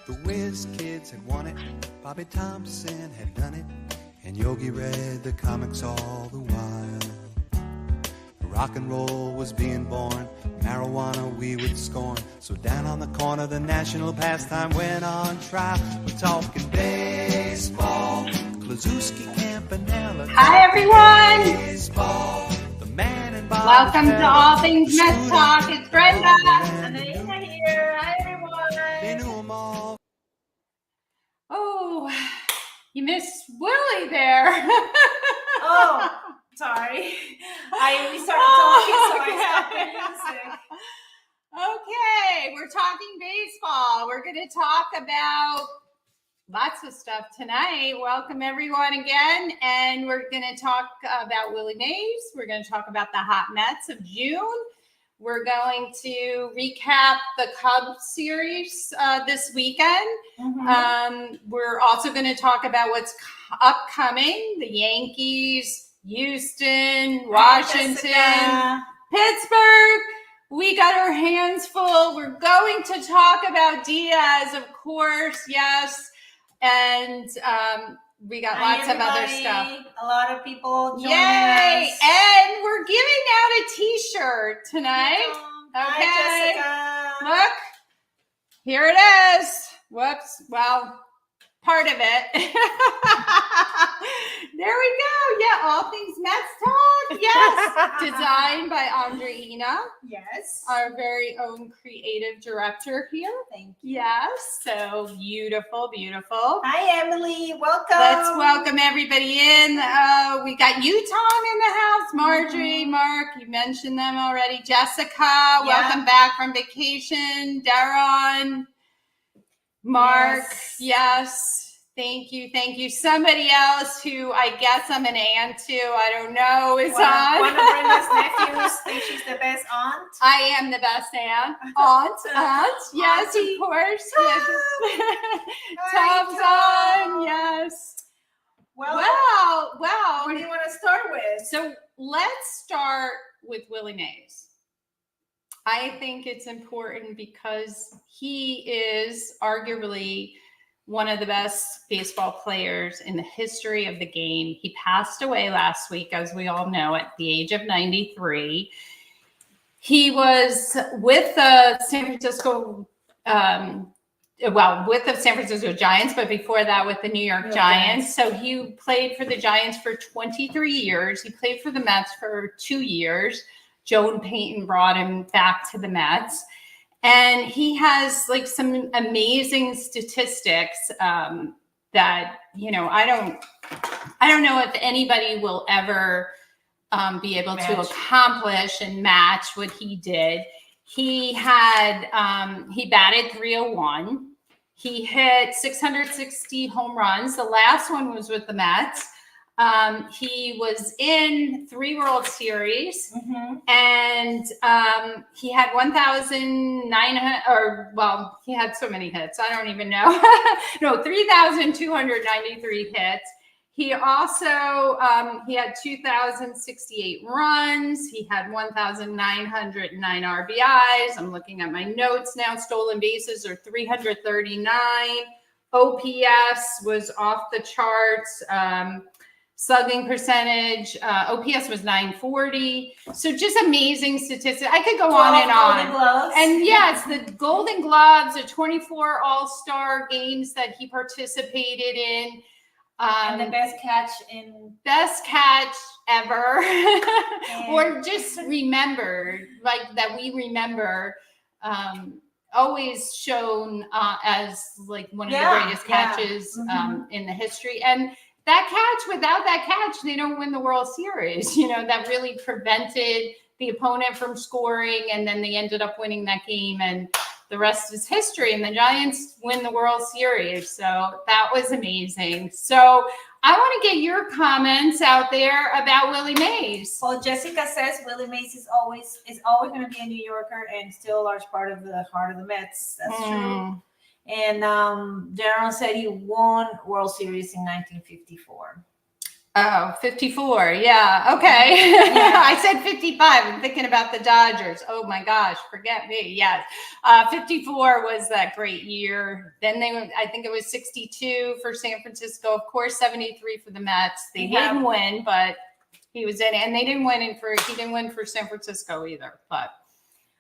The Whiz Kids had won it, Bobby Thompson had done it, and Yogi read the comics all the while. Rock and roll was being born, marijuana we would scorn. So down on the corner, the national pastime went on trial. We're talking baseball, Klazuski, Campanella. Hi, everyone. Baseball, the man and Bob. Welcome to All Things Mets Talk. It's Brenda. And Anita here. Hi, everyone. They knew them all. Oh, you missed Willie there. Oh, sorry. We started talking, so I stopped the music. Okay, we're talking baseball. We're going to talk about lots of stuff tonight. Welcome, everyone, again. And we're going to talk about Willie Mays. We're going to talk about the Hot Mets of June. We're going to recap the Cubs series this weekend. Mm-hmm. We're also going to talk about what's upcoming, the Yankees, Houston, Washington, Pittsburgh. We got our hands full. We're going to talk about Diaz, of course, yes. And we got lots of other stuff. A lot of people joining Yay! us. And we're giving out a t-shirt tonight. Hi, Okay. Jessica. Look, here it is. Whoops. Well, part of it. There we go. Yeah, All Things Mets Talk. Yes. Designed by Andreina, Yes. our very own creative director here. Thank you. Yes. So beautiful, beautiful. Hi, Emily. Welcome. Let's welcome everybody in. We got Utah in the house. Marjorie, Mark, you mentioned them already. Jessica, welcome back from vacation. Daron, Mark, yes. Thank you. Thank you. Somebody else who I guess I'm an aunt to, I don't know, is on. One of Brenda's nephews thinks she's the best aunt. I am the best aunt. Yes, Auntie. of course. Yes. Hi, Tom's Tom. on, yes. Well, Well. what do you want to start with? So let's start with Willie Mays. I think it's important because he is arguably one of the best baseball players in the history of the game. He passed away last week, as we all know, at the age of 93. He was with the San Francisco with the San Francisco Giants, but before that with the New York Giants. So he played for the Giants for 23 years. He played for the Mets for 2 years. Joan Payton brought him back to the Mets. And he has like some amazing statistics that, you know, I don't know if anybody will ever be able to accomplish and match what he did. He had, he batted .301. He hit 660 home runs. The last one was with the Mets. He was in 3 World Series, and he had 1,900, or well, he had so many hits. I don't even know. No, 3,293 hits. He also, he had 2,068 runs. He had 1,909 RBIs. I'm looking at my notes now. Stolen bases are 339. OPS was off the charts. Slugging percentage, OPS was 940. So just amazing statistics. I could go on and on. Golden Gloves. And yes, the Golden Gloves, the 24 All-Star games that he participated in. And the best catch ever. Or just remembered, like that we remember, always shown as like one of the greatest catches in the history. And that catch, without that catch, they don't win the World Series. You know, that really prevented the opponent from scoring, and then they ended up winning that game, and the rest is history. And the Giants win the World Series. So that was amazing. So I want to get your comments out there about Willie Mays. Well, Jessica says Willie Mays is always going to be a New Yorker and still a large part of the heart of the Mets. That's true. And Daron said he won World Series in 1954. Oh, 54. Yeah. Okay. Yeah. I said 55. I'm thinking about the Dodgers. Oh my gosh. Forget me. Yes. 54 was that great year. Then I think it was 62 for San Francisco. Of course, 73 for the Mets. They Yeah. didn't win, but he was in, and he didn't win for San Francisco either, but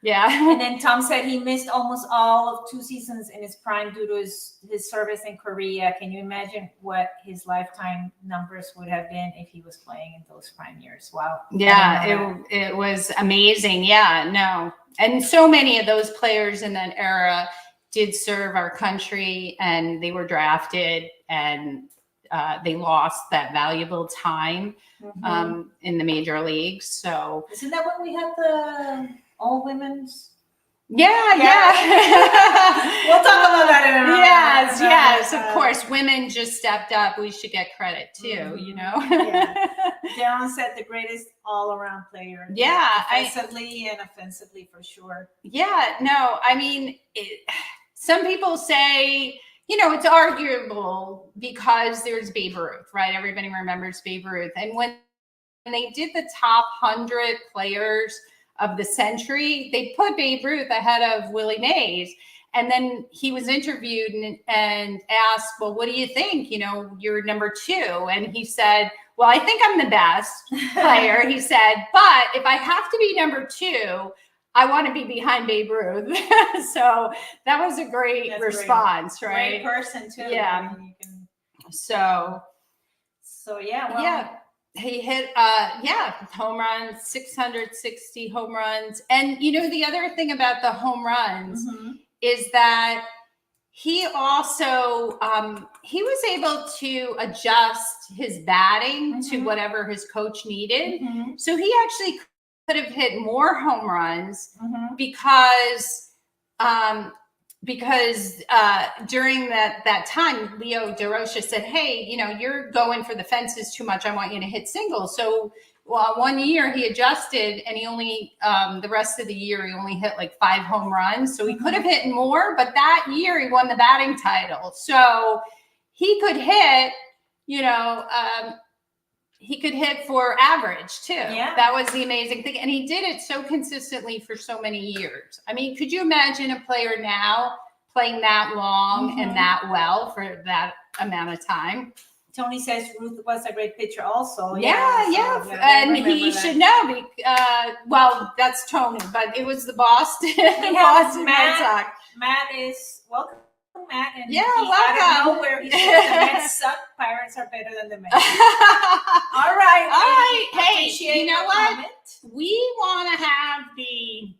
yeah. And then Tom said he missed almost all of 2 seasons in his prime due to his service in Korea. Can you imagine what his lifetime numbers would have been if he was playing in those prime years? Wow. Yeah, it was amazing. Yeah, no. And so many of those players in that era did serve our country, and they were drafted, and they lost that valuable time in the major leagues. So isn't that when we had the all women's? Yeah. We'll talk about that in a minute. Yes, of course. Women just stepped up. We should get credit too, you know? Yeah. Darren said the greatest all-around player. Yeah. Defensively and offensively for sure. Yeah, no, I mean, some people say, you know, it's arguable because there's Babe Ruth, right? Everybody remembers Babe Ruth. And when they did the top 100 players of the century, they put Babe Ruth ahead of Willie Mays. And then he was interviewed and asked, well, what do you think? You know, you're number 2. And he said, well, I think I'm the best player. He said, but if I have to be number 2, I want to be behind Babe Ruth. So that was a great response, right? Great person too. Yeah. I mean, So yeah. Well, yeah. He hit, home runs, 660 home runs. And, you know, the other thing about the home runs is that he also, he was able to adjust his batting to whatever his coach needed. So he actually could have hit more home runs because during that time, Leo DeRocha said, hey, you know, you're going for the fences too much. I want you to hit singles. So one year he adjusted, and he only, the rest of the year, he only hit like 5 home runs. So he could have hit more, but that year he won the batting title. So he could hit, you know, he could hit for average too. Yeah. That was the amazing thing. And he did it so consistently for so many years. I mean, could you imagine a player now playing that long and that well for that amount of time? Tony says Ruth was a great pitcher also. And he should know. Well, that's Tony, but it was the Boston Red Sox. Matt is welcome. Matt, and welcome. I don't know where he said the Mets suck. Pirates are better than the Mets. All right. Hey, you know what? Comment. We want to have the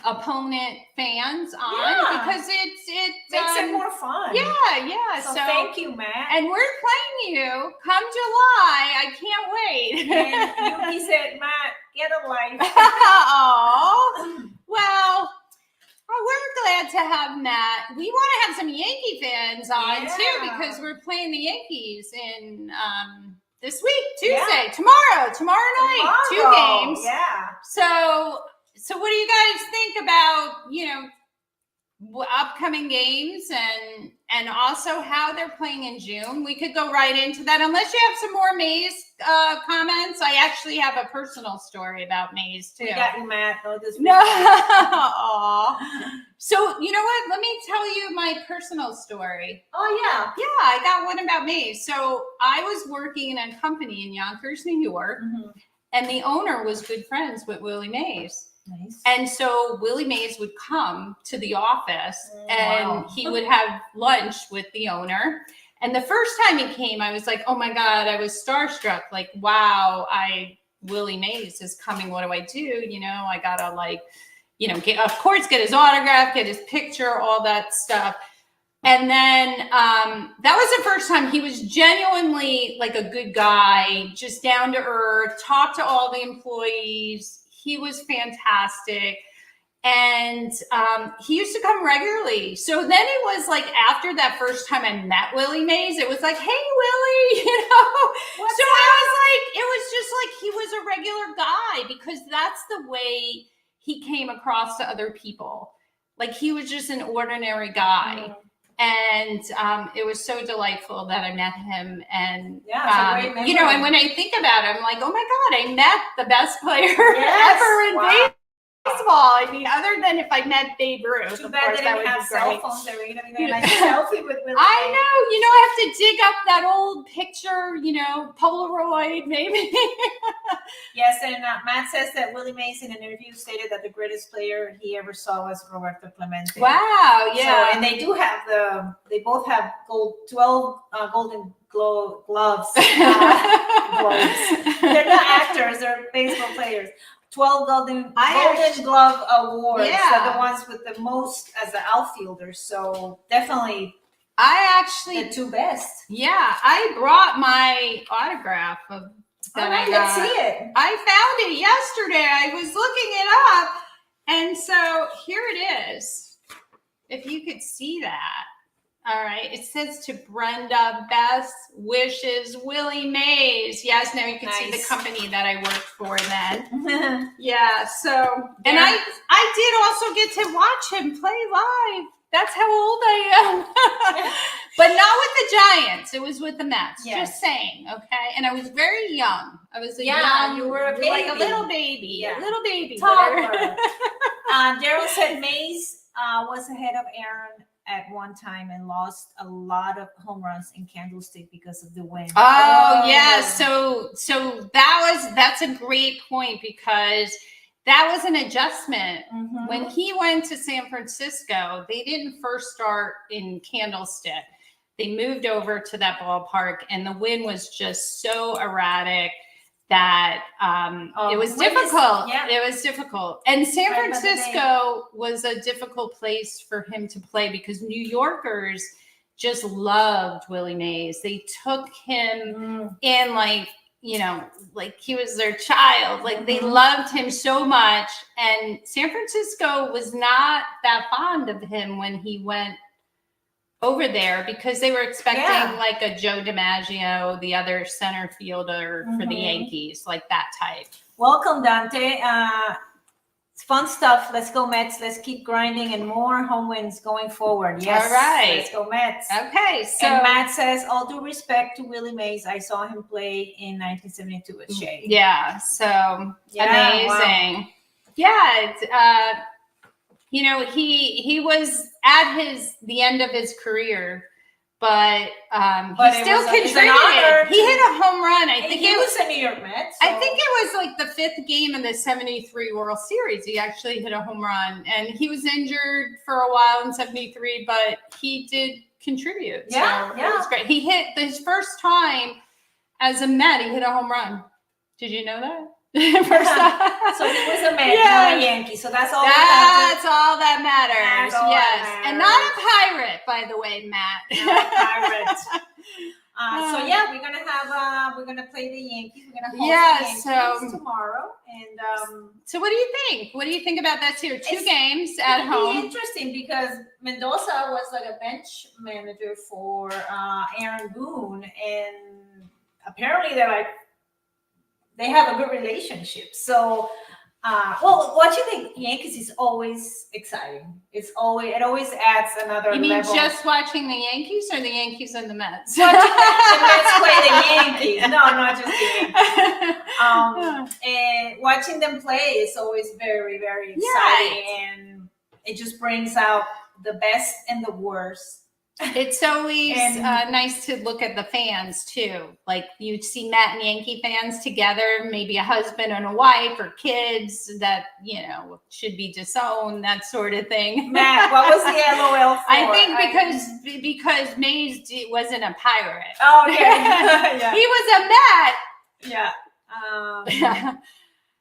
opponent fans on because it makes it more fun. Yeah. So thank you, Matt. And we're playing you come July. I can't wait. And he said, Matt, get a life. Oh, well. We're glad to have Matt. We want to have some Yankee fans on too, because we're playing the Yankees in this week, Tuesday, tomorrow night, 2 games. Yeah. So what do you guys think about, you know, upcoming games and also how they're playing in June? We could go right into that, unless you have some more Mays comments. I actually have a personal story about Mays too. We got you, Matt. No. So you know what? Let me tell you my personal story. Oh yeah. Yeah, I got one about Mays. So I was working in a company in Yonkers, New York, and the owner was good friends with Willie Mays. Nice. And so Willie Mays would come to the office and he would have lunch with the owner. And the first time he came, I was like, oh my God, I was starstruck. Like, wow, Willie Mays is coming. What do I do? You know, I gotta get his autograph, get his picture, all that stuff. And then that was the first time. He was genuinely like a good guy, just down to earth, talked to all the employees. He was fantastic. And he used to come regularly. So then it was like after that first time I met Willie Mays, it was like, hey, Willie, you know. What's so I was like, it was just like he was a regular guy, because that's the way he came across to other people. Like he was just an ordinary guy. And it was so delightful that I met him. And, Yeah, it's a great you know, memory. and when I think about it, I'm like, oh my God, I met the best player Yes, ever in wow. baseball. I mean, other than if I met Babe Ruth, Too of bad course, they that didn't would have be cell great. phones. They were going to be a nice selfie with Willie I Mays. know, you know, I have to dig up that old picture, you know, Polaroid, maybe. Yes, and Matt says that Willie Mays in an interview stated that the greatest player he ever saw was Roberto Clemente. Wow, yeah. So, and they do have they both have 12 golden gloves. Globes. They're not actors, they're baseball players. 12 golden glove awards. Yeah. They're the ones with the most as the outfielders. So definitely I actually, the two best. yeah, I brought my autograph of that I got. Let's see it. I found it yesterday. I was looking it up. And so here it is. If you could see that. All right. It says to Brenda, best wishes, Willie Mays. Yes, now you can see the Nice. company that I worked for then. Yeah. So, and Yeah. I did also get to watch him play live. That's how old I am. But not with the Giants. It was with the Mets. Yes. Just saying. Okay. And I was very young. I was a Yeah, young, you were a like a baby. little baby. Yeah. A little baby. Toddler. Gerald said Mays was ahead of Aaron at one time and lost a lot of home runs in Candlestick because of the wind. Oh yeah, so that's a great point because that was an adjustment. Mhm. When he went to San Francisco, they didn't first start in Candlestick. They moved over to that ballpark and the wind was just so erratic that it was wind is- difficult. yeah. It was difficult. And San Right by the bay. Francisco was a difficult place for him to play because New Yorkers just loved Willie Mays. They took him in like, you know, like he was their child. Like they loved him so much. And San Francisco was not that fond of him when he went over there because they were expecting like a Joe DiMaggio, the other center fielder for the Yankees, like that type. Welcome, Dante. It's fun stuff. Let's go Mets. Let's keep grinding and more home wins going forward. Yes. All right. Let's go Mets. Okay, so And Matt says, all due respect to Willie Mays, I saw him play in 1972 at Shea. yeah, so Yeah, amazing. Yeah, it's, you know, he was at the end of his career, but he it still was it's an contributed. honor He hit a home run. I And think he it was a New York Met. I think it was like the 5th game of the 73 World Series. He actually hit a home run and he was injured for a while in 73, but he did contribute. Yeah, so yeah. It was great. He hit his first time as a Met, he hit a home run. Did you know that? First time. So he was a Met, Yes. not a Yankee. So that's all. That's all that matters. That's all yes. that And matters. not a pirate, by the way, Matt. Not a pirate. So yeah, we're gonna play the Yankees. We're gonna host the Yankees tomorrow. And so what do you think? What do you think about that too? Two It's- games at it'll be home. interesting because Mendoza was like a bench manager for Aaron Boone, and apparently they have a good relationship. So, watching the Yankees is always exciting. It always adds another You mean level. just watching the Yankees or the Yankees and the Mets? Watching the Mets play the Yankees. No, not just the Yankees. And watching them play is always very, very exciting, and it just brings out the best and the worst. It's always And- nice to look at the fans too. Like you see Met and Yankee fans together, maybe a husband and a wife or kids that, you know, should be disowned, that sort of thing. Matt, what was the LOL for? I think because Mays wasn't a pirate. Oh yeah, yeah, He was a Met. yeah.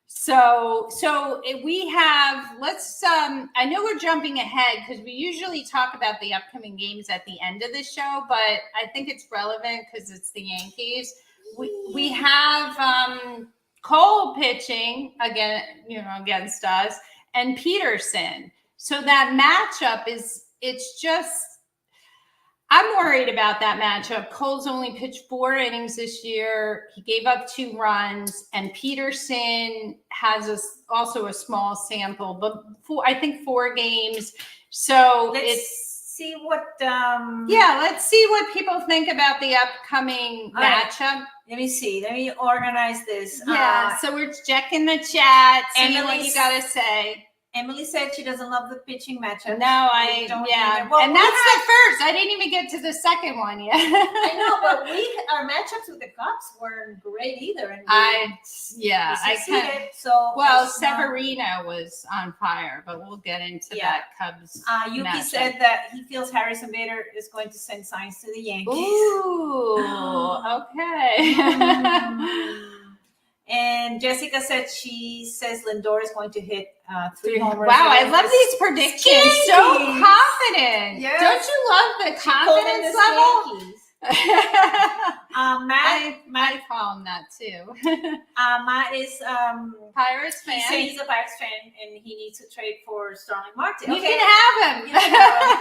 So we have, I know we're jumping ahead because we usually talk about the upcoming games at the end of the show, but I think it's relevant because it's the Yankees. We have Cole pitching against us and Peterson. So that matchup I'm worried about that matchup. Cole's only pitched 4 innings this year. He gave up 2 runs, and Peterson has also a small sample, but I think 4 games. So see what. Yeah, let's see what people think about the upcoming All right. matchup. Let me see. Let me organize this. Yeah, so we're checking the chat, seeing what Emily's- you got to say. Emily said she doesn't love the pitching matchup. No, We don't yeah, either. Well, and we that's had- the first. I didn't even get to the second one yet. I know, but our matchups with the Cubs weren't great either. And I we can't. succeeded, so Well, it's not- Severino was on fire, but we'll get into Yeah. that Cubs. Yuki matchup. said that he feels Harrison Bader is going to send signs to the Yankees. Ooh, okay. Mm. And Jessica said she says Lindor is going to hit 3 homers. Wow, I against love the these predictions. So Yankees. confident. Yes. Don't you love the She called them confidence the level? Yankees. I Matt call him that too. Matt is Pirates fan. he said he's a Pirates fan and he needs to trade for Starling Marte. You can have him. You can have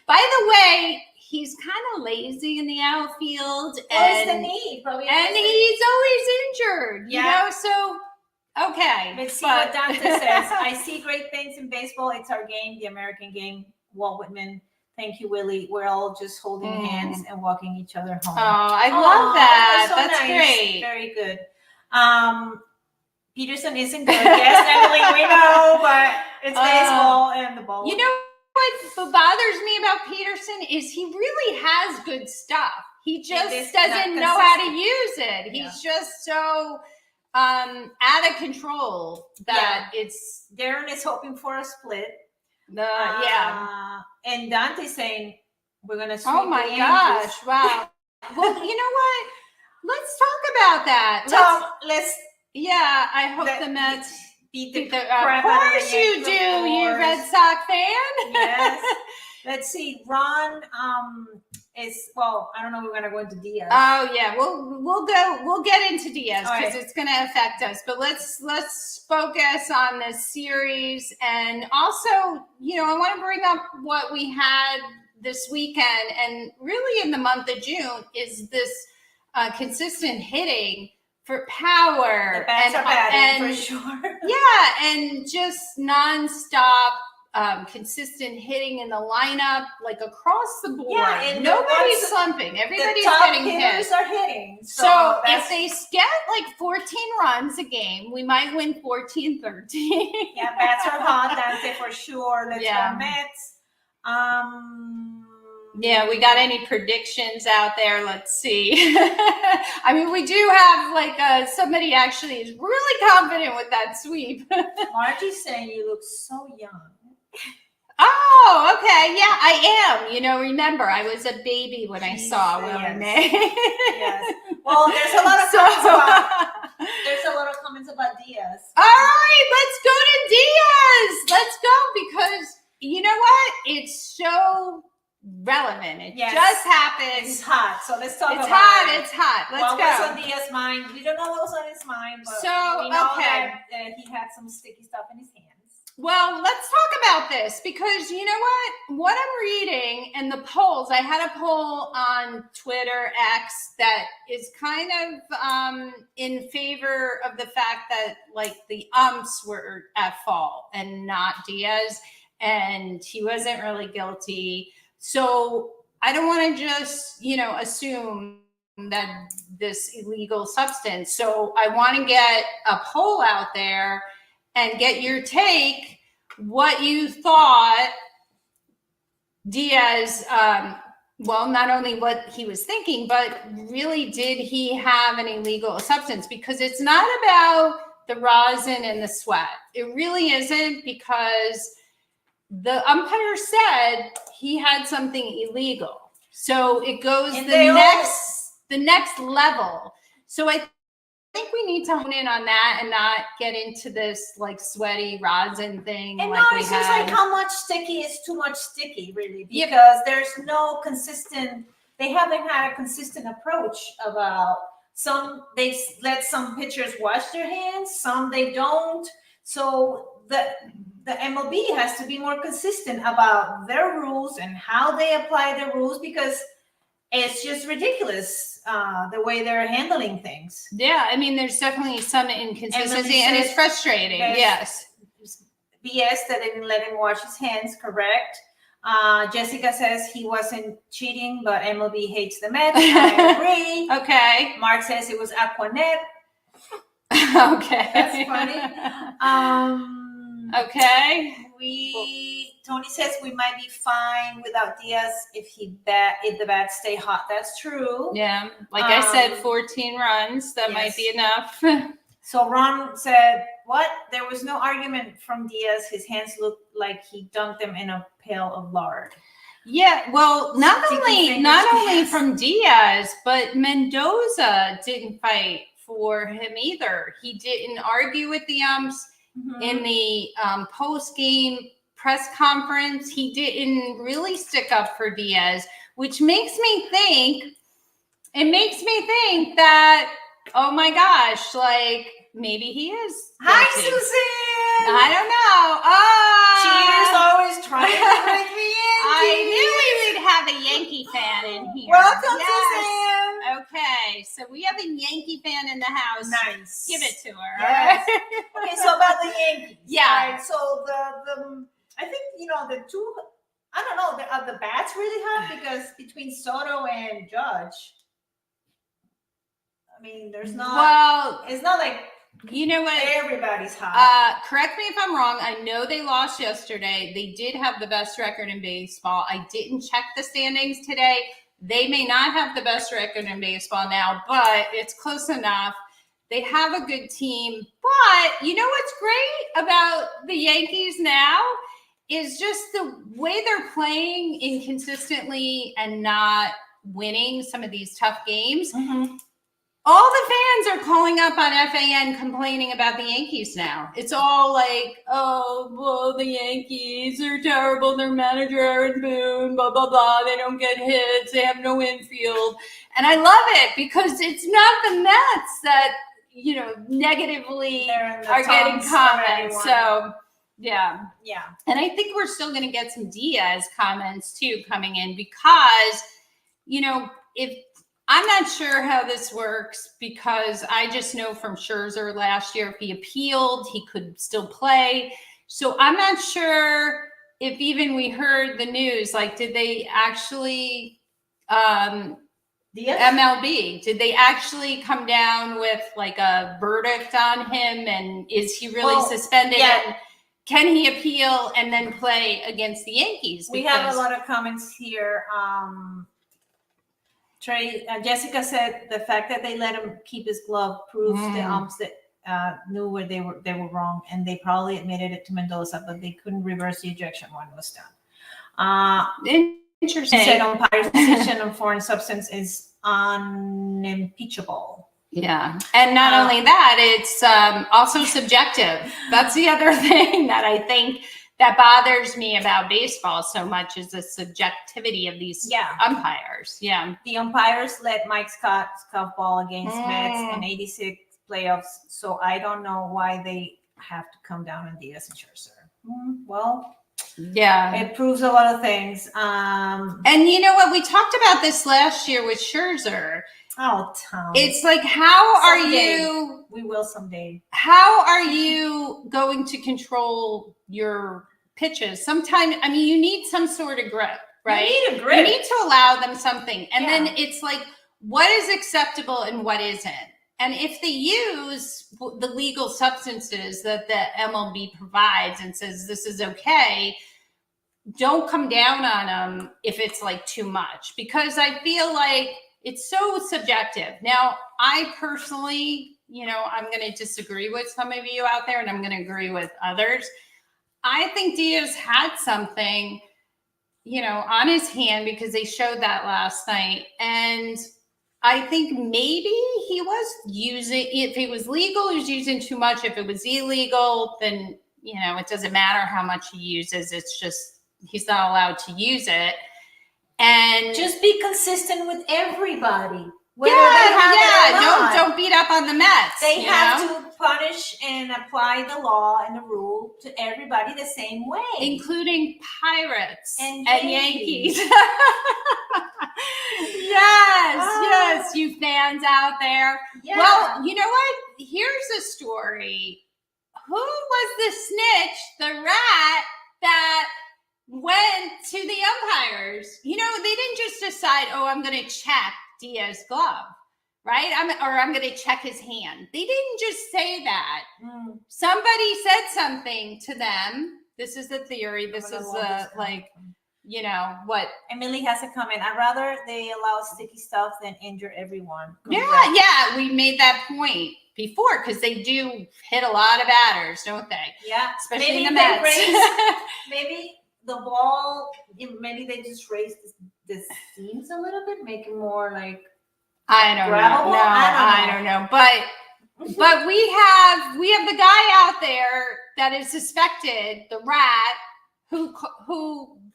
By the way, he's kind of lazy in the outfield, What is the and need? Probably and he's always injured. Yeah. You know, so okay. Let's see what Dante says. I see great things in baseball. It's our game, the American game. Walt Whitman. Thank you, Willie. We're all just holding hands and walking each other home. Oh, I Aw, love that. so That's nice. great. Very good. Peterson isn't good. Yes, Emily, we know, but it's baseball and the ball. You know what bothers me about Peterson is he really has good stuff. He just is doesn't not know how to consistent. use it. He's just so out of control that it's Darren is hoping for a split. yeah. And Dante's saying we're gonna sweep Oh my the Yankees. gosh! Wow. Well, you know what? Let's talk about that. Tom, let's Yeah, I hope That- the Mets. beat the Of crap out of the course you Yankees, do, of you course. Red Sox fan. Yes. Let's see. Ron is I don't know. We're gonna go into Diaz. Oh yeah, we'll get into Diaz All because right. it's going to affect us. But let's focus on this series, and also, you know, I want to bring up what we had this weekend, and really in the month of June is this consistent hitting for power the bats are batting and for sure. yeah, and just nonstop. Consistent hitting in the lineup, like across the board. Yeah, and nobody's the slumping. The Everybody's top getting hitters hit. are hitting. So that's- if they get like 14 runs a game, we might win 14-13. yeah, bats are hot. Dante for sure. Let's Yeah. go Mets. Yeah, we got any predictions out there? Let's see. I mean, we do have like somebody actually is really confident with that sweep. Margie's saying you look so young. Oh, okay. Yeah, I am. You know, remember, I was a baby when I saw Yes. Willie May. Yes. Well, there's a lot of So, comments about there's a lot of comments about Diaz. all right, let's go to Diaz. Let's go because you know what? It's so relevant. It Yes. just happened. It's hot, so let's talk It's about hot. it. It's hot. Let's What go. was on Diaz's mind? We don't know what was on his mind, but So, we know okay. that he had some sticky stuff in his hands. Well, let's talk about this because you know what I'm reading and the polls. I had a poll on Twitter X that is kind of in favor of the fact that like the umps were at fault and not Diaz, and he wasn't really guilty. So I don't want to just assume that this illegal substance. So I want to get a poll out there and get your take, what you thought Diaz, not only what he was thinking, but really did he have an illegal substance? Because it's not about the rosin and the sweat. It really isn't, because the umpire said he had something illegal. So it goes And the next level. So I think we need to hone in on that and not get into this like sweaty rosin thing. And like no, we it's just had. like how much sticky is too much sticky, really, Yeah. because there's no consistent. They haven't had a consistent approach about some. They let some pitchers wash their hands, some they don't. So the MLB has to be more consistent about their rules and how they apply their rules, because it's just ridiculous the way they're handling things. Yeah, I mean, there's definitely some inconsistency, Emily and it's said frustrating. there's- Yes. BS that they didn't let him wash his hands, correct? Jessica says he wasn't cheating, but MLB hates the Mets. I agree. Okay. Mark says it was Aquanet. Okay. That's funny. Okay. Tony says we might be fine without Diaz if the bats stay hot. That's true. Yeah. Like I said, 14 runs. That might be enough. So Ron said, what? There was no argument from Diaz. His hands looked like he dunked them in a pail of lard. Yeah, well, not only from Diaz, but Mendoza didn't fight for him either. He didn't argue with the umps in the post-game press conference. He didn't really stick up for Diaz, which makes me think that, oh my gosh, like maybe he is guilty. Hi, Susan. I don't know. Cheaters always trying to break the Yankees. I knew we would have a Yankee fan in here. Welcome, Susan. Okay, so we have a Yankee fan in the house. Nice. Give it to her. Yes. Okay, so about the Yankees. Yeah. Right, so the I think the two. I don't know. Are the bats really hot? Because between Soto and Judge, I mean, there's not. Well, it's not like you know what. Everybody's hot. Correct me if I'm wrong. I know they lost yesterday. They did have the best record in baseball. I didn't check the standings today. They may not have the best record in baseball now, but it's close enough. They have a good team. But you know what's great about the Yankees now is just the way they're playing inconsistently and not winning some of these tough games. Mm-hmm. All the fans are calling up on FAN complaining about the Yankees now. It's all like, oh, well, the Yankees are terrible. Their manager, Aaron Boone, blah, blah, blah. They don't get hits. They have no infield. And I love it because it's not the Mets that, negatively are getting comments. So, yeah. Yeah. And I think we're still going to get some Diaz comments, too, coming in because, if I'm not sure how this works because I just know from Scherzer last year, if he appealed, he could still play. So I'm not sure if even we heard the news, like, did they actually, MLB, did they actually come down with like a verdict on him? And is he really suspended? Yeah. And can he appeal and then play against the Yankees? We have a lot of comments here. Jessica said the fact that they let him keep his glove proves the umps that knew where they were wrong, and they probably admitted it to Mendoza, but they couldn't reverse the ejection when it was done. Interesting. He said umpire's decision on foreign substance is unimpeachable. Yeah, and not only that, it's also subjective. That's the other thing that I think that bothers me about baseball so much is the subjectivity of these umpires. Yeah. The umpires let Mike Scott scuff ball against Mets in 86 playoffs, so I don't know why they have to come down on Diaz and Scherzer. Well, yeah, it proves a lot of things. And you know what? We talked about this last year with Scherzer. Oh, Tom. It's like, how are you? We will someday. How are you going to control your pitches? Sometimes, you need some sort of grip, right? You need a grip. You need to allow them something. And then it's like, what is acceptable and what isn't? And if they use the legal substances that the MLB provides and says this is okay, don't come down on them if it's like too much, because I feel like it's so subjective. Now, I personally, I'm going to disagree with some of you out there and I'm going to agree with others. I think Diaz had something, on his hand because they showed that last night. And I think maybe he was using, if it was legal, he was using too much. If it was illegal, then, it doesn't matter how much he uses. It's just, he's not allowed to use it. And just be consistent with everybody. Don't beat up on the Mets. They have to punish and apply the law and the rule to everybody the same way, including Pirates and Yankees. Yes, you fans out there. Yeah. Well, you know what? Here's a story. Who was the snitch, the rat that went to the umpires, they didn't just decide, oh, I'm going to check Diaz's glove, right? I'm going to check his hand. They didn't just say that. Somebody said something to them. This is the theory. This is what Emily has a comment. I'd rather they allow sticky stuff than injure everyone. Yeah, we made that point before because they do hit a lot of batters, don't they? Yeah, especially maybe in the Mets. Maybe the ball. Maybe they just raise the seams a little bit, make it more like I don't grabbable? know. No, I don't know. But we have the guy out there that is suspected, the rat, who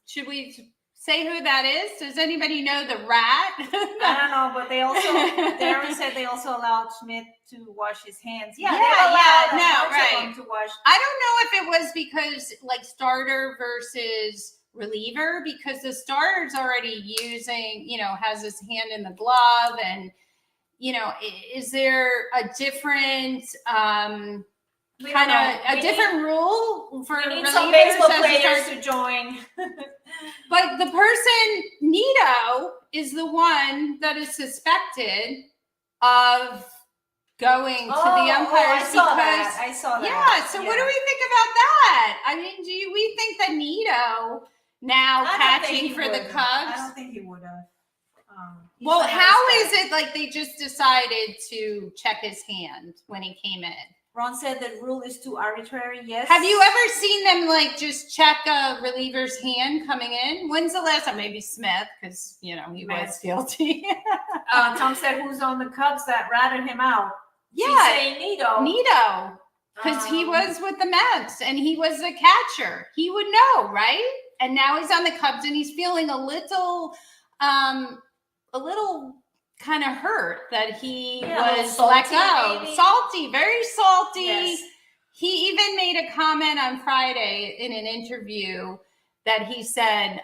should we say who that is? Does anybody know the rat? I don't know, but Darren said they also allowed Schmidt to wash his hands. Yeah, right. To wash. I don't know if it was because like starter versus reliever, because the starter's already using, has his hand in the glove, and is there a different different rule for we need relievers some baseball players to join? But the person, Nito, is the one that is suspected of going to the umpires I saw that. Yeah, so what do we think about that? I mean, do we think that Nito now catching for the Cubs? I don't think he would have. Well, how is it like they just decided to check his hand when he came in? Ron said the rule is too arbitrary. Yes. Have you ever seen them like just check a reliever's hand coming in? When's the last time? Maybe Smith, because he was guilty. Tom said, "Who's on the Cubs that ratted him out?" Yeah, she's saying Nito, because he was with the Mets and he was a catcher. He would know, right? And now he's on the Cubs and he's feeling a little kind of hurt that he was let go. Maybe. Salty, very salty. Yes. He even made a comment on Friday in an interview that he said,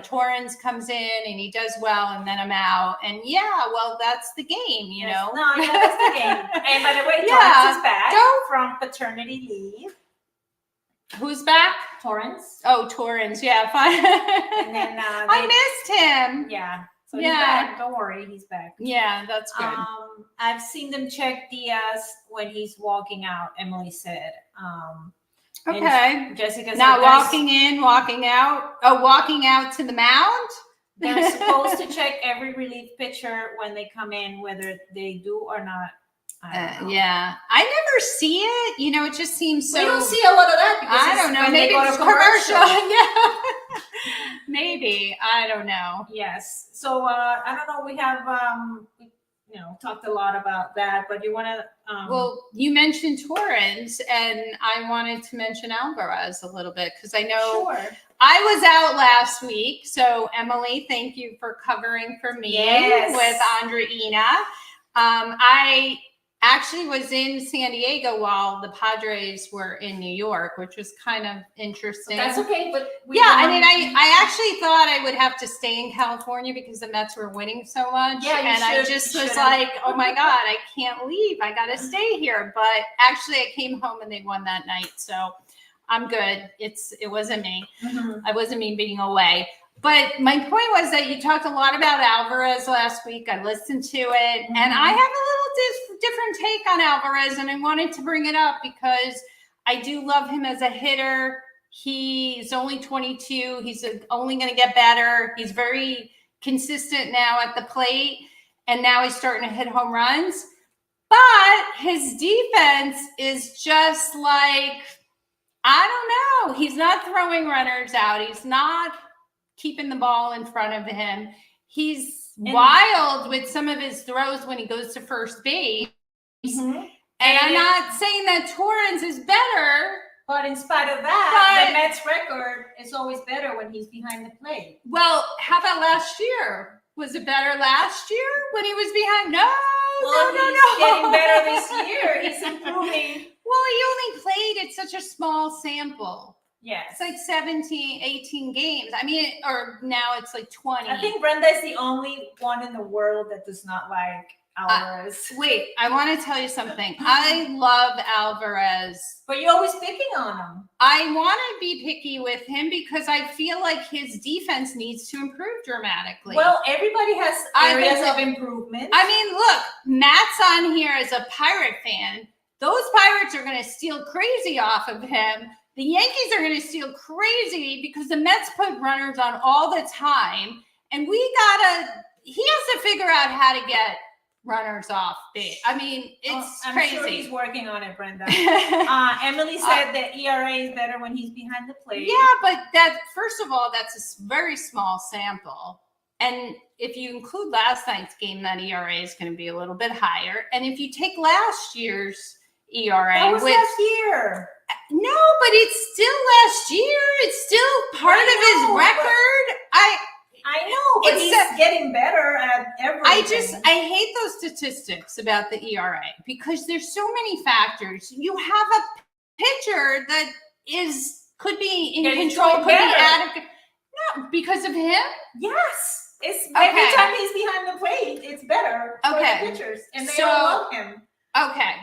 Torrens comes in and he does well and then I'm out. And that's the game, No, that's the game. And by the way, Torrens is back from paternity leave. Who's back? Torrens. Oh, Torrens. Yeah, fine. And then I missed him. Yeah. So he's back. Don't worry, he's back. Yeah, that's good. I've seen them check Diaz when he's walking out, Emily said. Okay. Jessica said not walking in, walking out. Oh, walking out to the mound? They're supposed to check every relief pitcher when they come in, whether they do or not. Yeah. I never see it. It just seems so. We don't see a lot of that because I don't know. Maybe it's commercial. Yeah. Maybe. I don't know. Yes. So I don't know. We have talked a lot about that, but you want to well, you mentioned Torrens and I wanted to mention Alvarez a little bit because I know I was out last week. So Emily, thank you for covering for me with Andreina. I actually was in San Diego while the Padres were in New York, which was kind of interesting. That's okay, but I actually thought I would have to stay in California because the Mets were winning so much. Yeah, I just was like, oh my God, I can't leave. I got to stay here. But actually, I came home and they won that night, so I'm good. It wasn't me. Mm-hmm. It wasn't me being away. But my point was that you talked a lot about Alvarez last week. I listened to it, and I have a little different take on Alvarez, and I wanted to bring it up because I do love him as a hitter. He's only 22. He's only going to get better. He's very consistent now at the plate, and now he's starting to hit home runs. But his defense is just like, I don't know. He's not throwing runners out. He's not keeping the ball in front of him. He's wild with some of his throws when he goes to first base. Mm-hmm. And I'm not saying that Torrens is better. But in spite of that, the Mets record is always better when he's behind the plate. Well, how about last year? Was it better last year when he was behind? No. He's getting better this year. He's improving. Well, he only played at such a small sample. Yes. It's like 17, 18 games. I mean, or now it's like 20. I think Brenda is the only one in the world that does not like Alvarez. Wait, I want to tell you something. I love Alvarez. But you're always picking on him. I want to be picky with him because I feel like his defense needs to improve dramatically. Well, everybody has areas of improvement. I mean, look, Matt's on here as a Pirate fan. Those Pirates are going to steal crazy off of him. The Yankees are going to steal crazy because the Mets put runners on all the time. And he has to figure out how to get runners off base. I mean, it's I'm crazy. sure he's working on it, Brenda. Emily said that ERA is better when he's behind the plate. Yeah, but first of all, that's a very small sample. And if you include last night's game, that ERA is going to be a little bit higher. And if you take last year's ERA, that was last year. No, but it's still last year. It's still part of his record. I know, but he's getting better at everything. I hate those statistics about the ERA because there's so many factors. You have a pitcher that could be in control, could be adequate. No, because of him? Yes. Every time he's behind the plate, it's better for the pitchers. And they all love him. Okay.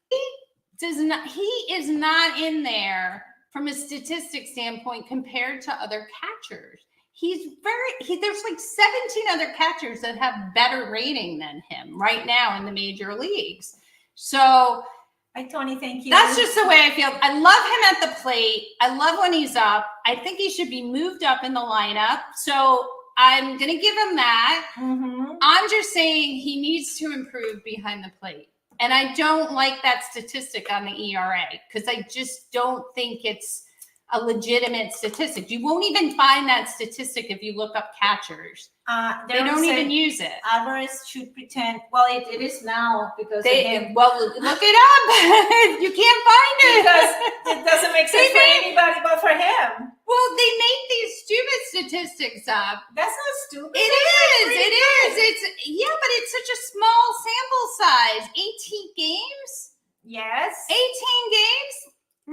He is not in there from a statistic standpoint compared to other catchers. There's like 17 other catchers that have better rating than him right now in the major leagues. So, hi, Tony, thank you. That's just the way I feel. I love him at the plate. I love when he's up. I think he should be moved up in the lineup. So I'm going to give him that. Mm-hmm. I'm just saying he needs to improve behind the plate. And I don't like that statistic on the ERA because I just don't think it's a legitimate statistic. You won't even find that statistic if you look up catchers. They don't even use it. Alvarez should pretend. Well, it is now because of him. Well, look it up. You can't find it because it doesn't make sense for anybody but for him. Well, they make these stupid statistics up. That's not stupid. It is. But it's such a small sample size. 18 games. Yes. 18 games.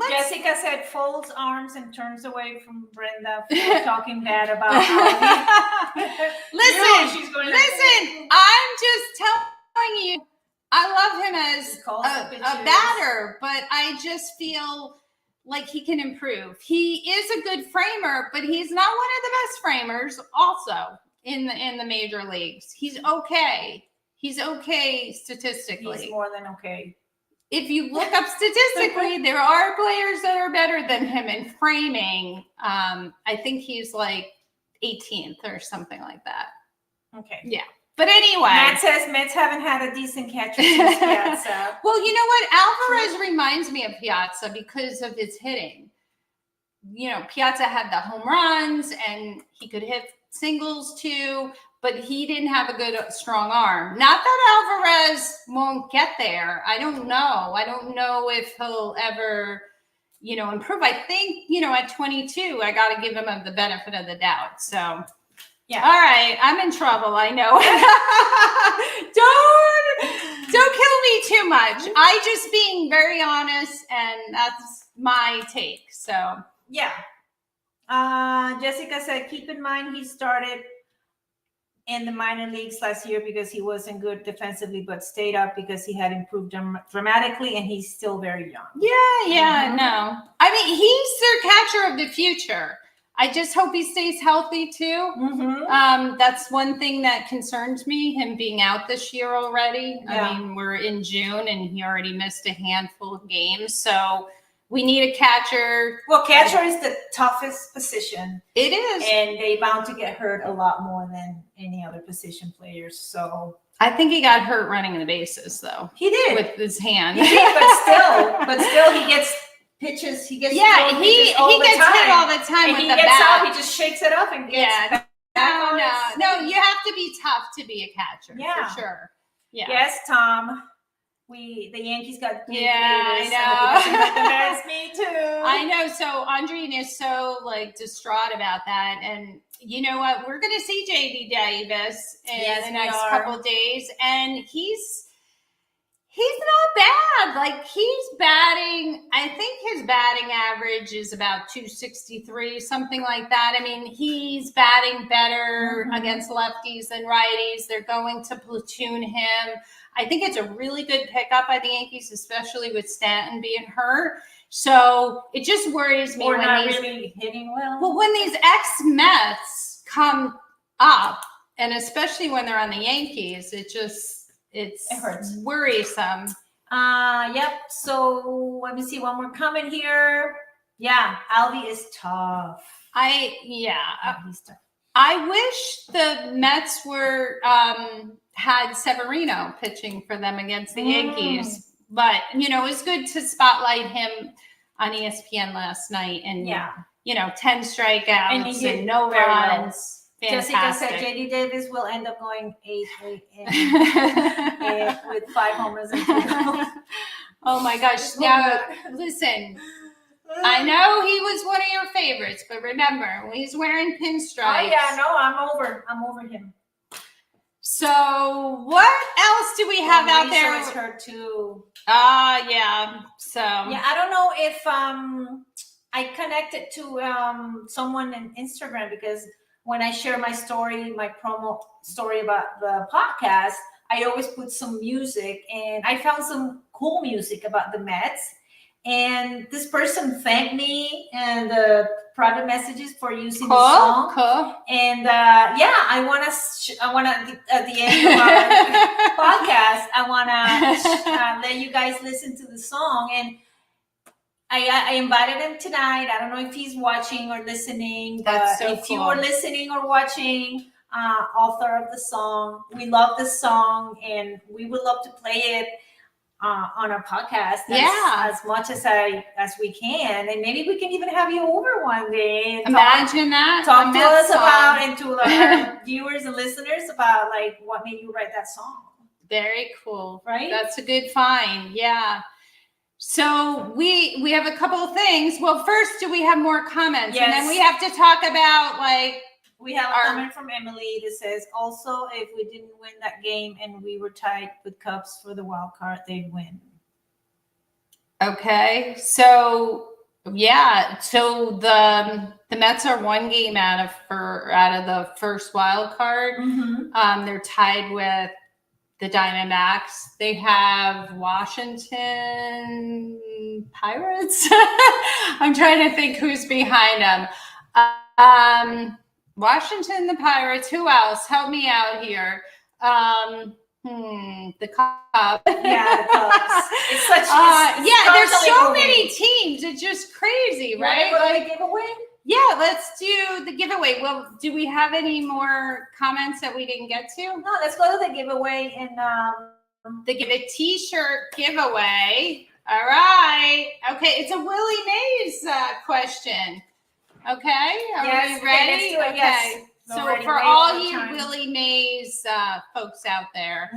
Jessica said folds arms and turns away from Brenda for talking bad about Holly. Listen, I'm just telling you, I love him as a batter, but I just feel like he can improve. He is a good framer, but he's not one of the best framers also in the major leagues. He's okay. He's okay statistically. He's more than okay. If you look up statistically, there are players that are better than him in framing. I think he's like 18th or something like that. Okay. Yeah. But anyway. Matt says Mets haven't had a decent catcher since Piazza. Well, you know what? Alvarez reminds me of Piazza because of his hitting. You know, Piazza had the home runs and he could hit singles too, but he didn't have a good, strong arm. Not that Alvarez won't get there. I don't know. I don't know if he'll ever, improve. I think, at 22, I got to give him the benefit of the doubt. So, yeah. All right. I'm in trouble. I know. Don't kill me too much. I just being very honest, and that's my take. So, yeah. Jessica said, keep in mind he started in the minor leagues last year because he wasn't good defensively, but stayed up because he had improved dramatically, and he's still very young. Yeah, no. I mean, he's their catcher of the future. I just hope he stays healthy too. Mm-hmm. That's one thing that concerns me, him being out this year already. Yeah. I mean, we're in June and he already missed a handful of games. So we need a catcher. Well, catcher is the toughest position. It is. And they bound to get hurt a lot more than any other position players. So I think he got hurt running the bases though. He did. With his hand. He did, but still he gets pitches. He gets he gets hit all the time and with he the gets bat. out, he just shakes it up and gets No, you have to be tough to be a catcher. Yeah. For sure. Yeah. Yes, Tom. The Yankees got I know. Me too. I know. So Andreen is so distraught about that, and you know what? We're going to see JD Davis in the next couple of days, and he's He's not bad. Like he's batting, I think his batting average is about 263, something like that. I mean, he's batting better against lefties than righties. They're going to platoon him. I think it's a really good pickup by the Yankees, especially with Stanton being hurt. So it just worries me Or when not these really hitting well. well, when these ex-Mets come up, and especially when they're on the Yankees, it hurts. worrisome. Yep. So let me see one more comment here. Yeah, Alvy is tough. He's tough. I wish the Mets were had Severino pitching for them against the Yankees, but you know, it was good to spotlight him on ESPN last night, and 10 strikeouts and no runs. Fantastic. Jessica said JD Davis will end up going 8 with 5 homers and 2 goals. Oh my gosh. Now, listen, I know he was one of your favorites, but remember, when he's wearing pinstripes. Oh, yeah, no, I'm over him. So, what else do we have out there? Is hurt too. Yeah. So. Yeah, I don't know if I connected to someone on Instagram because when I share my story, my promo story about the podcast, I always put some music, and I found some cool music about the Mets. And this person thanked me in the private messages for using the song. Cool. And I want to at the end of our podcast, I want to let you guys listen to the song. And I invited him tonight. I don't know if he's watching or listening, but if you were listening or watching, author of the song, we love the song and we would love to play it on our podcast as much as we can. And maybe we can even have you over one day. And talk to us about, and to our viewers and listeners about like what made you write that song. Very cool. Right? That's a good find. Yeah. So we have a couple of things. Well, first, do we have more comments? Yes. And then we have to talk about we have a comment from Emily that says, also, if we didn't win that game and we were tied with Cubs for the wild card, they'd win. Okay. So yeah. So the Mets are 1 game out of the first wild card. Mm-hmm. They're tied with the Diamondbacks. They have Washington Pirates. I'm trying to think who's behind them. Washington, the Pirates. Who else? Help me out here. The Cubs. Yeah, the Cubs. It's such. There's so many teams. It's just crazy, right? Like giveaway. Yeah, let's do the giveaway. Well, do we have any more comments that we didn't get to? No, let's go to the giveaway and the t-shirt giveaway. All right. Okay, it's a Willie Mays question. Okay, are we ready? Let's do it. Okay. Yes. So for all you Willie Mays folks out there,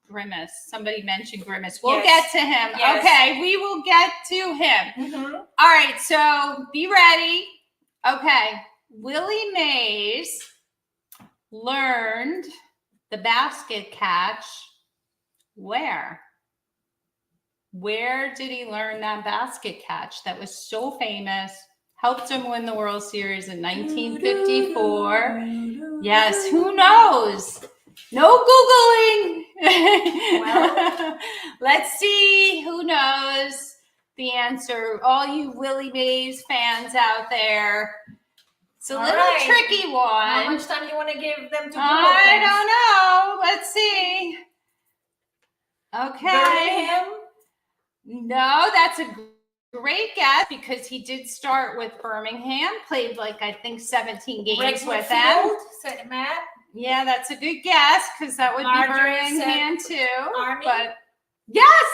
Grimace. Somebody mentioned Grimace. We'll get to him. Yes. Okay, we will get to him. Mm-hmm. All right, so be ready. Okay, Willie Mays learned the basket catch where? Where did he learn that basket catch that was so famous? Helped him win the World Series in 1954. Yes, who knows? No Googling. Well, let's see who knows the answer. All you Willie Mays fans out there. It's a little tricky one. How much time do you want to give them to Google I don't know. Let's see. Okay. Birmingham? No, that's a great guess because he did start with Birmingham, played I think 17 games with them. Said Matt. Yeah, that's a good guess because that would be Birmingham too. Army? But yes,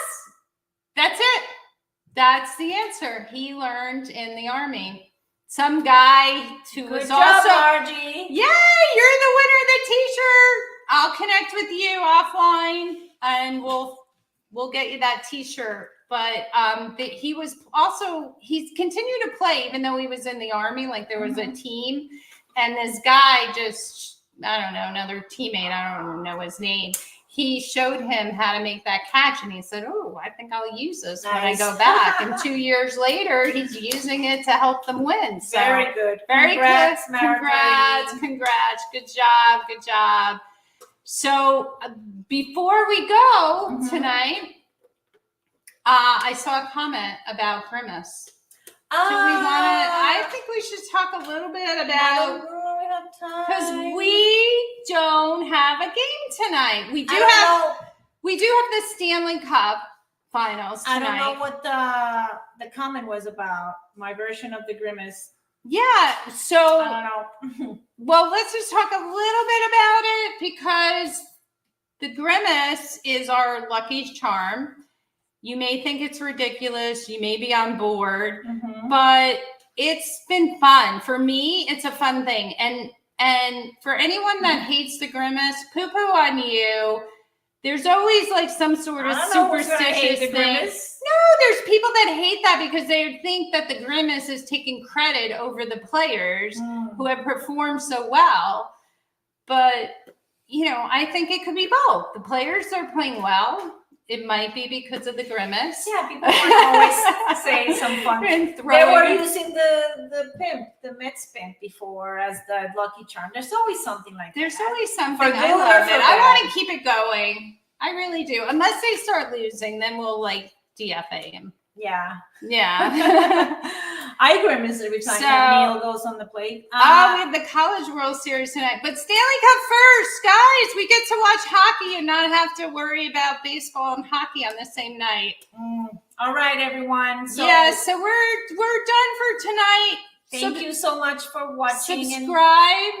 that's it. That's the answer. He learned in the Army. Some guy who was also Margie. Yay, you're the winner of the t-shirt. I'll connect with you offline and we'll get you that t-shirt. But he's continued to play even though he was in the Army, there was a team, and this guy just, I don't know, another teammate, I don't know his name. he showed him how to make that catch, and he said, "Oh, I think I'll use this when I Nice. go back." And 2 years later, he's using it to help them win. So, Very good. very Congrats, good. Congrats. Good job. So before we go Mhm. tonight, I saw a comment about Grimace. Do we want to? I think we should talk a little bit about, because we don't have a game tonight. We do have the Stanley Cup Finals I tonight. don't know what the comment was about. My version of the Grimace. Yeah. So I don't know. well, let's just talk a little bit about it, because the Grimace is our lucky charm. You may think it's ridiculous. You may be on board, Mhm. but it's been fun. For me, it's a fun thing. And for anyone that hates the Grimace, poo-poo on you. There's always like some sort of I don't know who's gonna hate superstitious the thing. Grimace. No, there's people that hate that because they think that the Grimace is taking credit over the players Mm. who have performed so well. But, I think it could be both. The players are playing well. It might be because of the Grimace. Yeah, people want to always say some fun. And They throwing were it. using the Mets pimp before as the lucky charm. There's always something like There's that. always something. For I good or love for it. I bad. want to keep it going. I really do. Unless they start losing, then we'll DFA him. Yeah. Yeah. I grimace every time that Neil goes on the plate. We have the College World Series tonight, but Stanley Cup first, guys. We get to watch hockey and not have to worry about baseball and hockey on the same night. All right, everyone. So So we're done for tonight. thank you so much for watching. Subscribe.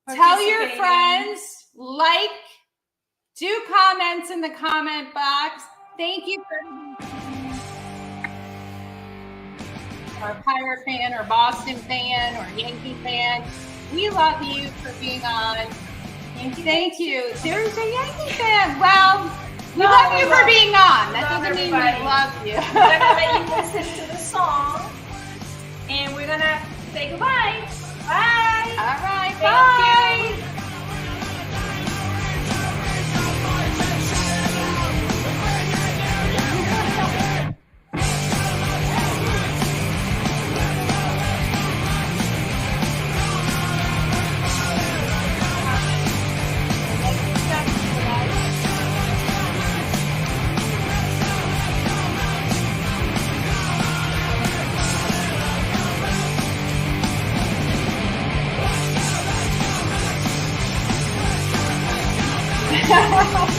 And Tell your participating. friends. Like. Do comments in the comment box. Thank you for or Pirate fan or Boston fan or Yankee fan. We love you for being on. Thank you. There's a Yankee fan. Well, we love you for being on. That doesn't mean we everybody. love you. We're gonna let you listen to the song, and we're gonna say goodbye. Bye. All right. Thank Bye. you. Bye.